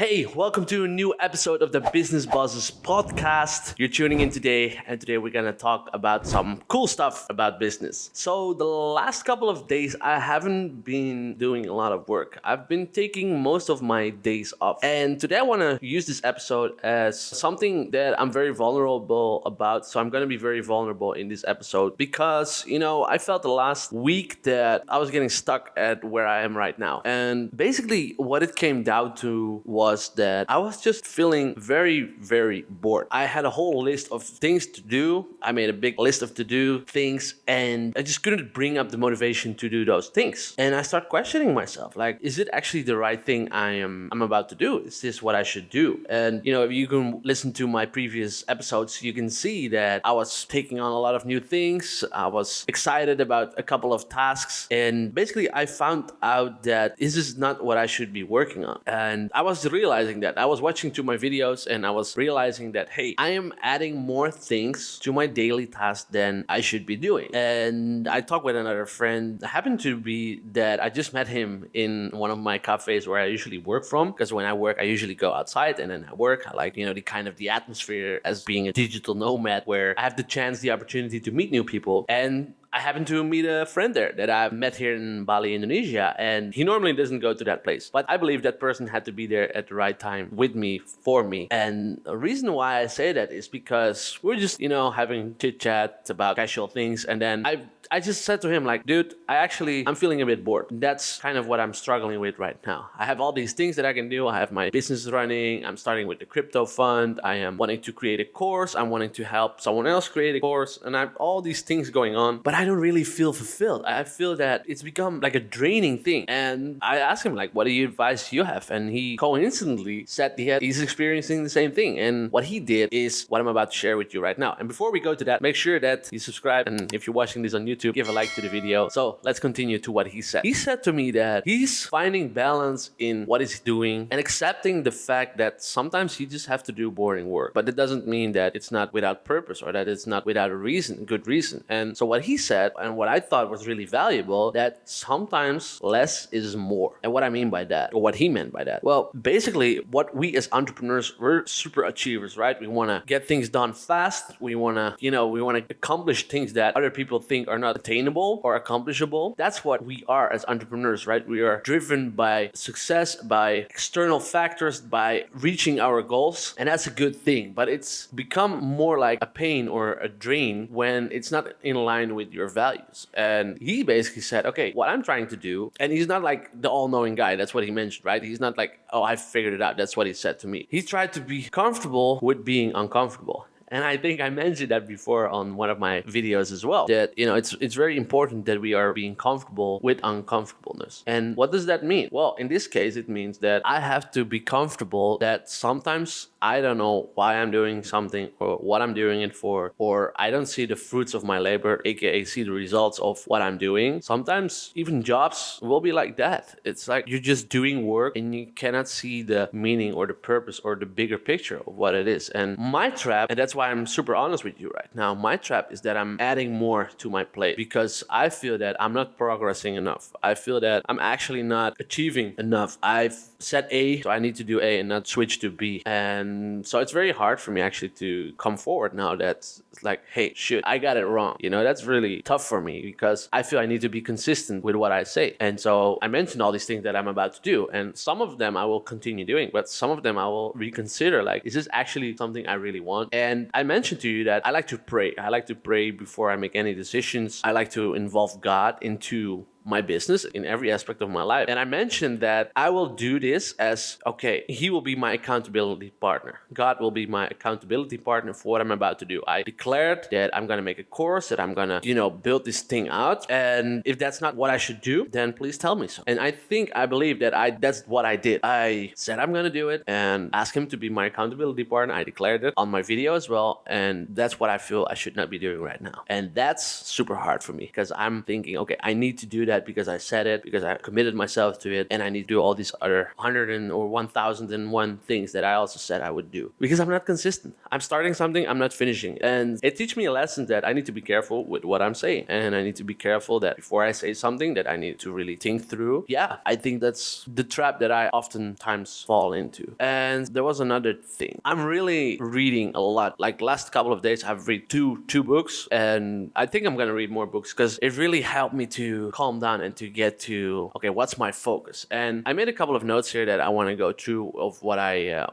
Hey, welcome to a new episode of the Business Bosses podcast. You're tuning in today, and today we're gonna talk about some cool stuff about business. So, the last couple of days, I haven't been doing a lot of work. I've been taking most of my days off, and today I wanna use this episode as something that I'm very vulnerable about. So, I'm gonna be very vulnerable in this episode because, I felt the last week that I was getting stuck at where I am right now. And basically, what it came down to was that I was just feeling very, very bored. I had a whole list of things to do. I made a big list of to-do things, and I just couldn't bring up the motivation to do those things. And I start questioning myself, like, is it actually the right thing I'm about to do? Is this what I should do? And if you can listen to my previous episodes, you can see that I was taking on a lot of new things. I was excited about a couple of tasks, and basically I found out that this is not what I should be working on. And I was realizing that. I was watching to my videos and I was realizing that, hey, I am adding more things to my daily tasks than I should be doing. And I talked with another friend. It happened to be that I just met him in one of my cafes where I usually work from, because when I work, I usually go outside and then I work. I like, the atmosphere as being a digital nomad where I have the opportunity to meet new people. And I happened to meet a friend there that I've met here in Bali, Indonesia, and he normally doesn't go to that place. But I believe that person had to be there at the right time with me, for me. And the reason why I say that is because we're just, having chit chat about casual things. And then I just said to him, like, dude, I'm feeling a bit bored. That's kind of what I'm struggling with right now. I have all these things that I can do. I have my business running. I'm starting with the crypto fund. I am wanting to create a course. I'm wanting to help someone else create a course. And I have all these things going on, but I don't really feel fulfilled. I feel that it's become like a draining thing. And I asked him, like, what advice you have? And he coincidentally said he's experiencing the same thing. And what he did is what I'm about to share with you right now. And before we go to that, make sure that you subscribe. And if you're watching this on YouTube, give a like to the video. So let's continue to what he said. He said to me that he's finding balance in what he's doing and accepting the fact that sometimes you just have to do boring work. But it doesn't mean that it's not without purpose or that it's not without a good reason. And so what he said, and what I thought was really valuable, that sometimes less is more. And what I mean by that, or what he meant by that, well, basically what we as entrepreneurs, we're super achievers, right? We want to get things done fast. We want to accomplish things that other people think are not attainable or accomplishable. That's what we are as entrepreneurs, right? We are driven by success, by external factors, by reaching our goals, and that's a good thing. But it's become more like a pain or a drain when it's not in line with your values. And he basically said, okay, what I'm trying to do, and he's not like the all-knowing guy, that's what he mentioned, right? He's not like, oh, I figured it out. That's what he said to me. He tried to be comfortable with being uncomfortable. And I think I mentioned that before on one of my videos as well, that, it's very important that we are being comfortable with uncomfortableness. And what does that mean? Well, in this case, it means that I have to be comfortable that sometimes I don't know why I'm doing something or what I'm doing it for, or I don't see the fruits of my labor, aka see the results of what I'm doing. Sometimes even jobs will be like that. It's like you're just doing work and you cannot see the meaning or the purpose or the bigger picture of what it is. And my trap, and that's why I'm super honest with you right now, my trap is that I'm adding more to my plate because I feel that I'm not progressing enough. I feel that I'm actually not achieving enough. I've set A, so I need to do A and not switch to B. And so it's very hard for me actually to come forward now that's like, hey, shit, I got it wrong. That's really tough for me because I feel I need to be consistent with what I say. And so I mentioned all these things that I'm about to do. And some of them I will continue doing, but some of them I will reconsider, like, is this actually something I really want? And I mentioned to you that I like to pray. I like to pray before I make any decisions. I like to involve God into my business in every aspect of my life. And I mentioned that I will do this as, okay, he will be my accountability partner. God will be my accountability partner for what I'm about to do. I declared that I'm going to make a course, that I'm going to, build this thing out. And if that's not what I should do, then please tell me so. And I believe that that's what I did. I said I'm going to do it and ask him to be my accountability partner. I declared it on my video as well. And that's what I feel I should not be doing right now. And that's super hard for me because I'm thinking, okay, I need to do that that because I said it, because I committed myself to it, and I need to do all these other 1,001 things that I also said I would do. Because I'm not consistent. I'm starting something, I'm not finishing. And it teaches me a lesson that I need to be careful with what I'm saying. And I need to be careful that before I say something that I need to really think through. Yeah, I think that's the trap that I oftentimes fall into. And there was another thing. I'm really reading a lot. Like last couple of days, I've read two books, and I think I'm gonna read more books because it really helped me to calm down and to get to, okay, what's my focus? And I made a couple of notes here that I want to go through of what I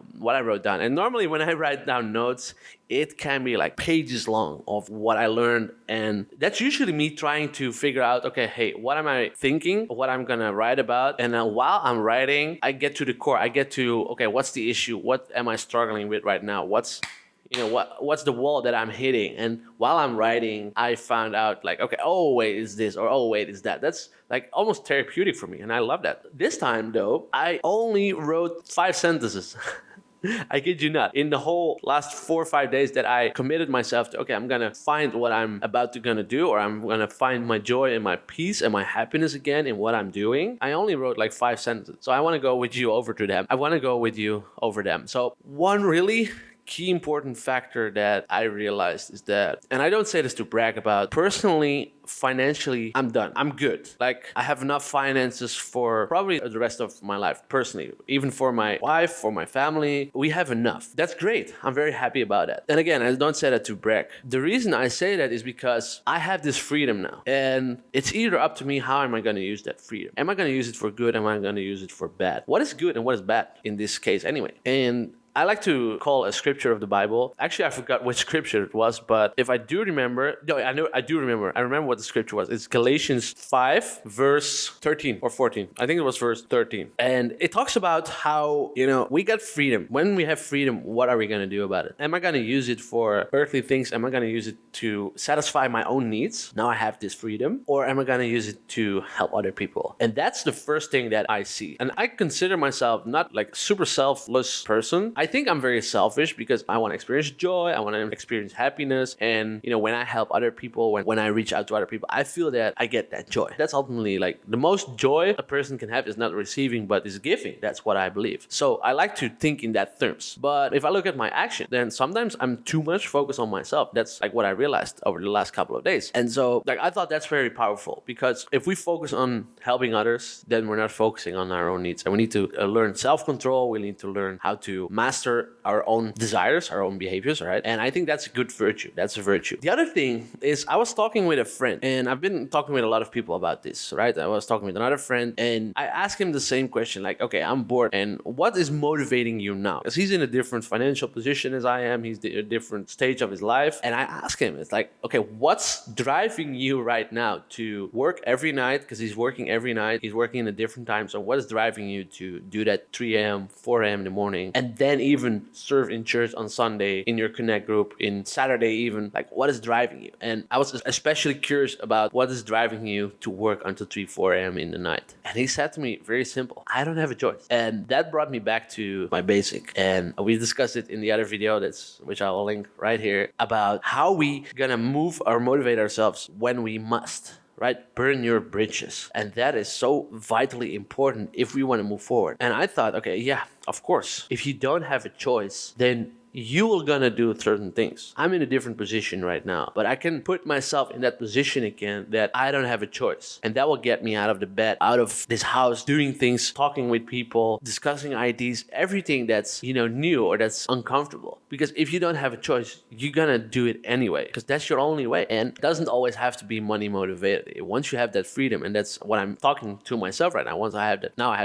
wrote down. And normally when I write down notes, it can be like pages long of what I learned. And that's usually me trying to figure out, okay, hey, what am I thinking? What I'm going to write about? And then while I'm writing, I get to the core. I get to, okay, what's the issue? What am I struggling with right now? What's the wall that I'm hitting? And while I'm writing, I found out like, okay, oh, wait, is this, or oh, wait, is that. That's like almost therapeutic for me. And I love that. This time though, I only wrote 5 sentences. I kid you not. In the whole last 4 or 5 days that I committed myself to, okay, I'm going to find what I'm about to gonna do, or I'm going to find my joy and my peace and my happiness again in what I'm doing. I only wrote like 5 sentences. So I want to go with you over to them. I want to go with you over them. So one really key important factor that I realized is that, and I don't say this to brag about, personally, financially, I'm done. I'm good. Like, I have enough finances for probably the rest of my life, personally. Even for my wife, for my family, we have enough. That's great. I'm very happy about that. And again, I don't say that to brag. The reason I say that is because I have this freedom now. And it's either up to me, how am I going to use that freedom? Am I going to use it for good? Am I going to use it for bad? What is good and what is bad in this case anyway? And I like to call a scripture of the Bible. Actually, I forgot which scripture it was, but if I do remember, no, I do remember. I remember what the scripture was. It's Galatians 5, verse 13 or 14. I think it was verse 13. And it talks about how, we got freedom. When we have freedom, what are we going to do about it? Am I going to use it for earthly things? Am I going to use it to satisfy my own needs? Now I have this freedom. Or am I going to use it to help other people? And that's the first thing that I see. And I consider myself not like super selfless person. I think I'm very selfish because I want to experience joy. I want to experience happiness. And, when I help other people, when I reach out to other people, I feel that I get that joy. That's ultimately like the most joy a person can have is not receiving, but is giving. That's what I believe. So I like to think in that terms. But if I look at my action, then sometimes I'm too much focused on myself. That's like what I realized over the last couple of days. And so like I thought that's very powerful because if we focus on helping others, then we're not focusing on our own needs. And we need to learn self-control. We need to learn how to master our own desires, our own behaviors, right? And I think that's a good virtue. That's a virtue. The other thing is I was talking with a friend, and I've been talking with a lot of people about this, right? I was talking with another friend, and I asked him the same question, like, okay, I'm bored, and what is motivating you now? Because he's in a different financial position as I am. He's in a different stage of his life. And I asked him, it's like, okay, what's driving you right now to work every night? Because he's working every night. He's working in a different time. So what is driving you to do that 3 a.m., 4 a.m. in the morning, and then even serve in church on Sunday, in your Connect group, in Saturday even? Like, what is driving you? And I was especially curious about what is driving you to work until 3, 4 a.m. in the night. And he said to me, very simple, I don't have a choice. And that brought me back to my basic. And we discussed it in the other video, which I'll link right here, about how we gonna move or motivate ourselves when we must. Right? Burn your bridges. And that is so vitally important if we want to move forward. And I thought, okay, yeah, of course. If you don't have a choice, then you are gonna do certain things. I'm in a different position right now, but I can put myself in that position again that I don't have a choice. And that will get me out of the bed, out of this house, doing things, talking with people, discussing ideas, everything that's, new or that's uncomfortable. Because if you don't have a choice, you're gonna do it anyway, because that's your only way. And it doesn't always have to be money motivated. Once you have that freedom, and that's what I'm talking to myself right now, once I have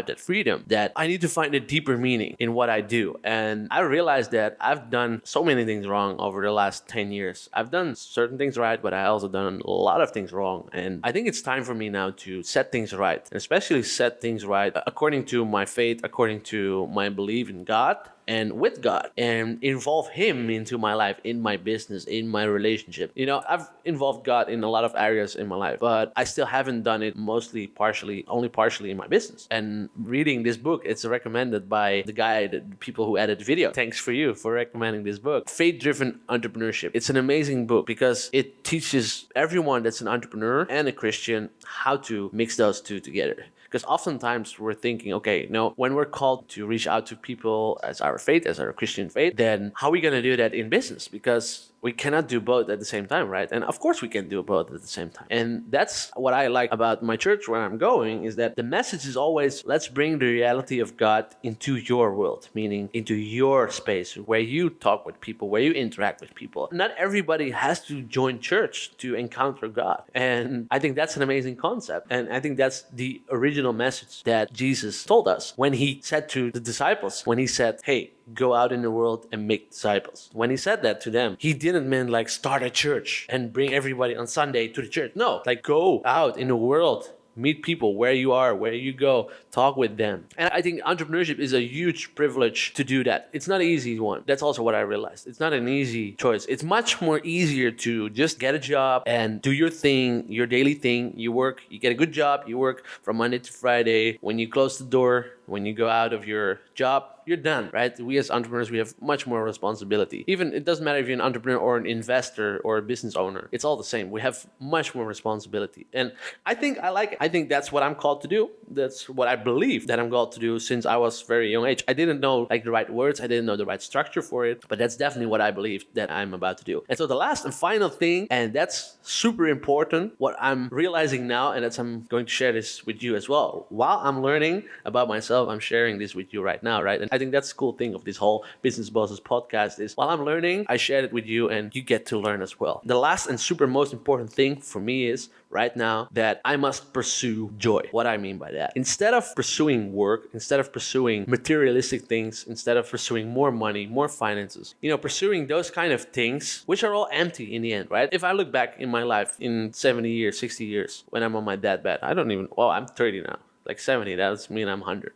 that freedom, that I need to find a deeper meaning in what I do. And I realized that I've done so many things wrong over the last 10 years. I've done certain things right, but I also done a lot of things wrong. And I think it's time for me now to set things right, and especially set things right according to my faith, according to my belief in God, and with God, and involve Him into my life, in my business, in my relationship. I've involved God in a lot of areas in my life, but I still haven't done it only partially in my business. And reading this book, it's recommended by the people who edit the video. Thanks for you for recommending this book, Faith-Driven Entrepreneurship. It's an amazing book because it teaches everyone that's an entrepreneur and a Christian how to mix those two together. Because oftentimes we're thinking, okay, no, when we're called to reach out to people as our faith, as our Christian faith, then how are we going to do that in business? Because we cannot do both at the same time, right? And of course we can do both at the same time. And that's what I like about my church where I'm going, is that the message is always, let's bring the reality of God into your world, meaning into your space where you talk with people, where you interact with people. Not everybody has to join church to encounter God. And I think that's an amazing concept. And I think that's the original message that Jesus told us when he said to the disciples, when he said, hey, go out in the world and make disciples. When he said that to them, he didn't mean like start a church and bring everybody on Sunday to the church. No, like go out in the world, meet people where you are, where you go, talk with them. And I think entrepreneurship is a huge privilege to do that. It's not an easy one. That's also what I realized. It's not an easy choice. It's much more easier to just get a job and do your thing, your daily thing. You work, you get a good job, you work from Monday to Friday. When you close the door, when you go out of your job, you're done, right? We as entrepreneurs, we have much more responsibility. Even it doesn't matter if you're an entrepreneur or an investor or a business owner. It's all the same. We have much more responsibility. And I think I like it. I think that's what I'm called to do. That's what I believe that I'm called to do since I was very young age. I didn't know like the right words. I didn't know the right structure for it, but that's definitely what I believe that I'm about to do. And so the last and final thing, and that's super important, what I'm realizing now, and that's I'm going to share this with you as well. While I'm learning about myself, I'm sharing this with you right now, right? And I think that's the cool thing of this whole Business Bosses podcast is while I'm learning, I share it with you and you get to learn as well. The last and super most important thing for me is right now that I must pursue joy. What I mean by that, instead of pursuing work, instead of pursuing materialistic things, instead of pursuing more money, more finances, pursuing those kind of things, which are all empty in the end, right? If I look back in my life in 70 years, 60 years, when I'm on my deathbed, I'm 30 now. Like 70, that doesn't mean I'm 100.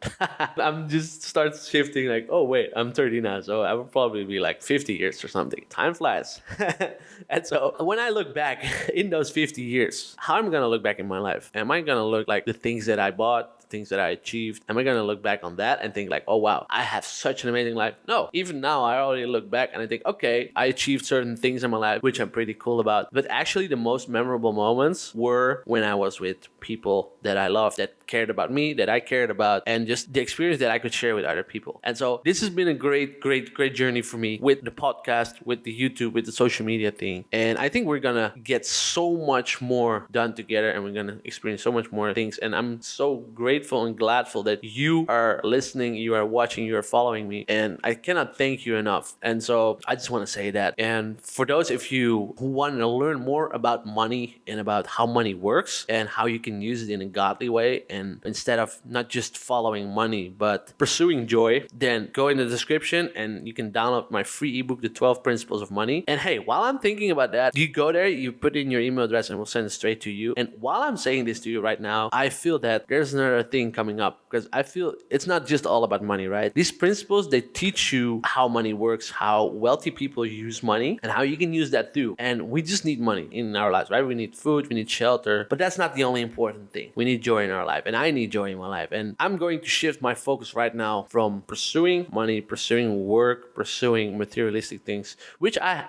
I'm just start shifting like, oh wait, I'm 30 now, so I would probably be like 50 years or something. Time flies. And so when I look back in those 50 years, how am I going to look back in my life? Am I going to look like the things that I bought, things that I achieved? Am I going to look back on that and think like, oh wow, I have such an amazing life? No, even now I already look back and I think, okay, I achieved certain things in my life, which I'm pretty cool about. But actually the most memorable moments were when I was with people that I loved, that cared about me, that I cared about, and just the experience that I could share with other people. And so this has been a great journey for me with the podcast, with the YouTube, with the social media thing. And I think we're gonna get so much more done together and we're gonna experience so much more things. And I'm so grateful and gladful that you are listening, you are watching, you are following me. And I cannot thank you enough. And so I just want to say that. And for those of you who want to learn more about money and about how money works and how you can use it in a godly way, and instead of not just following money but pursuing joy, then go in the description and you can download my free ebook, The 12 Principles of Money. And hey, while I'm thinking about that, you go there, you put in your email address and we'll send it straight to you. And while I'm saying this to you right now, I feel that there's another thing coming up, because I feel it's not just all about money, right? These principles, they teach you how money works, how wealthy people use money, and how you can use that too. And we just need money in our lives, right? We need food, we need shelter, but that's not the only important thing. We need joy in our life, and I need joy in my life. And I'm going to shift my focus right now from pursuing money, pursuing work, pursuing materialistic things, which I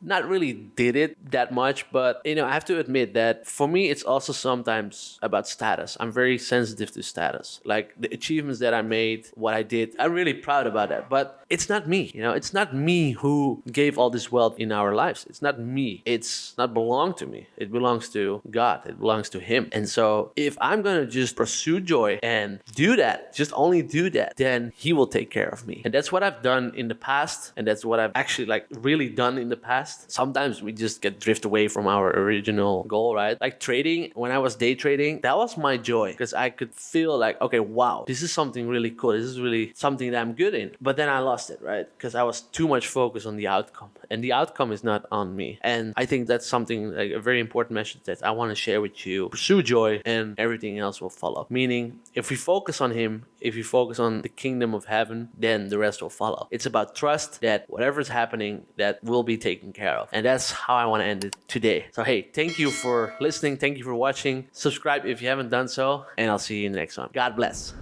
not really did it that much, but I have to admit that for me it's also sometimes about status. I'm very sensitive to status. Like the achievements that I made, what I did, I'm really proud about that. But it's not me, it's not me who gave all this wealth in our lives. It's not me. It's not belong to me. It belongs to God. It belongs to Him. And so if I'm gonna just pursue joy and do that, just only do that, then He will take care of me. And that's what I've done in the past, and that's what I've actually really done in the past. Sometimes we just get drift away from our original goal, right? Like trading, when I was day trading, that was my joy, because I could feel like, okay, wow, this is something really cool. This is really something that I'm good in. But then I lost it, right? Because I was too much focused on the outcome, and the outcome is not on me. And I think that's something like a very important message that I want to share with you. Pursue joy and everything else will follow. Meaning, if we focus on Him, if we focus on the kingdom of heaven, then the rest will follow. It's about trust that whatever's happening, that will be taken care of. And that's how I want to end it today. So hey, thank you for listening. Thank you for watching. Subscribe if you haven't done so, and I'll see you in the next one. God bless.